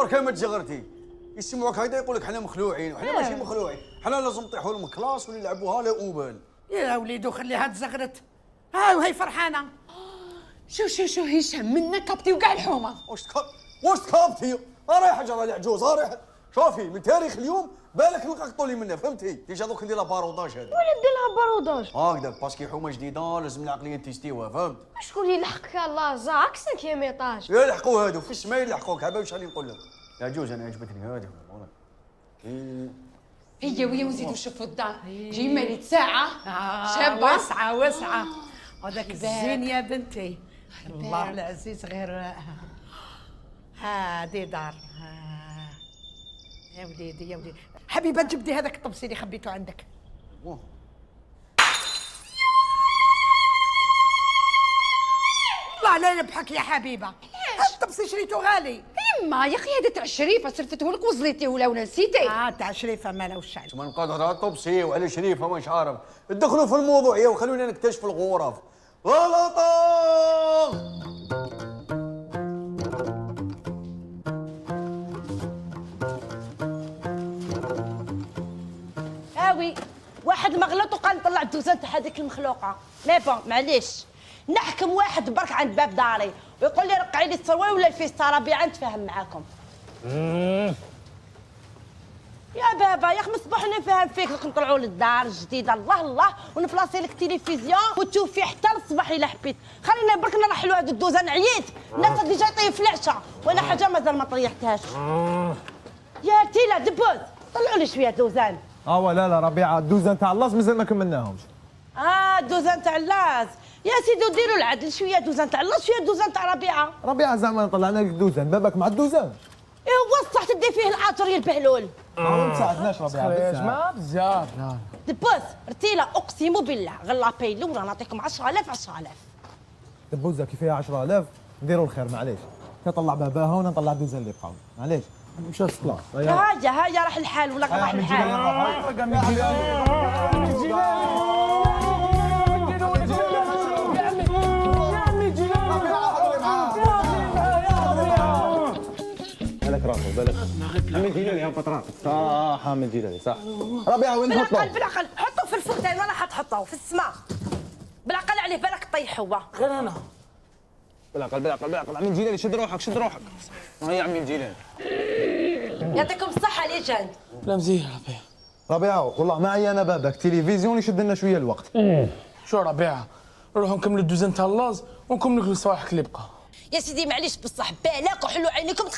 برك ما تجغرتي يسمعوك هكذا يقول لك حنا مخلوعين وحنا ماشي مخلوعين، حنا لازم نطيحوا لهم كلاص ونلعبوها لا اوبن. يا وليدو خليها تزغرت، ها وهي فرحانه. شو هشام منا كابتي وكاع الحومه. واش تكابتي؟ رايح حجر العجوز رايح. شوفي من تاريخ اليوم بالك نقطوا لي منه فهمتي؟ ديجا دوك ندير لها باروداج هذه. وين ندير لها باروداج؟ هكذا باسكي حومه جديده لازم العقليه تيستيوها فهمت؟ شكون اللي يلحقك الله زاك 5 ايطاج. يلحقوا هادو في السماء يلحقوك هذا واش راني نقول لك. يا جوز انا عجبتني هذه والله. هي ويا ونزيدو نشوفوا الدار جاي مالي ساعه شابه واسعه هذاك الزين يا بنتي. الله العزيز غير هادي دار. يا وليدي يا وليدي حبيبه جبدي هذاك الطبسي اللي خبيته عندك. الله لا يربحك يا حبيبه. علاش؟ الطبسي شريته غالي. يما يا اخي هذا تاع الشريفه صرفته لك وزليتيه ولا نسيتي. تاع شريفه مالا والشعب. ما نقدر طبسي وعلى شريفه مش عارف. ادخلوا في الموضوع يا وخلونا نكتشف الغرف. غلطه. هاوي واحد مغلط وقال نطلع الدوزان تاع هذيك المخلوقه. مي بون معليش نحكم واحد برك عند باب داري ويقول لي رقعي لي السروال ولا الفيستا ربيعه نتفاهم معاكم. يا بابا يا اخي من الصباح نفهم فيك نطلعوا للدار الجديده الله الله ونبلاصي لك تلفزيون وتشوفي حتى الصباح الا حبيت. خلينا برك نرحلوا هذا الدوزان عييت الناس ديجا يطيب في العشاء وانا حاجه مازال ما طيحتهاش. يا تيلا دبوز طلعوا لي شويه دوزان. لا ربيعه الدوزان تاع اللاز مازال ما كملناهمش. الدوزان تاع اللاز يا سيدي ديروا العدل شويه دوزان تاع اللاز شويه دوزان تاع ربيعه. ربيعه زعما طلعنا لك دوزان بابك مع الدوزان. ايه هو الصح تدي فيه العطر يا البهلول. ما تساعدناش ربيعه يا جماعه بزاف. دبوز رتيله اقسم بالله غلا بايلو ولا نعطيكم 10000 10000. دبوزه كي فيها 10000 نديروا الخير معليش. تطلع باباها وانا نطلع الدوزان اللي بقاو معليش. مش الصلاة هايا راح الحال ولا راح الحال. بالك راسك بالك عمي جيلاني يا بطران صح عمي جيلاني صح. ربيعه وين نحطه؟ بالعقل حطوه في الفوتين ولا حتحطوه في السماء. بالعقل عليه بالك طيح هو. غير انا بالعقل عمي جيلاني شد روحك هيا عمي جيلاني. يعطيكم الصحة ليجند. لا مزيان ربيعه والله معي انا بابك تلفزيون يشد لنا شويه الوقت. شو ربيعه نروحوا نكملوا الدوزان تاع اللاز ونكملوا الصواحك اللي بقى. يا سيدي معليش بصح بالك وحلوا عينيكم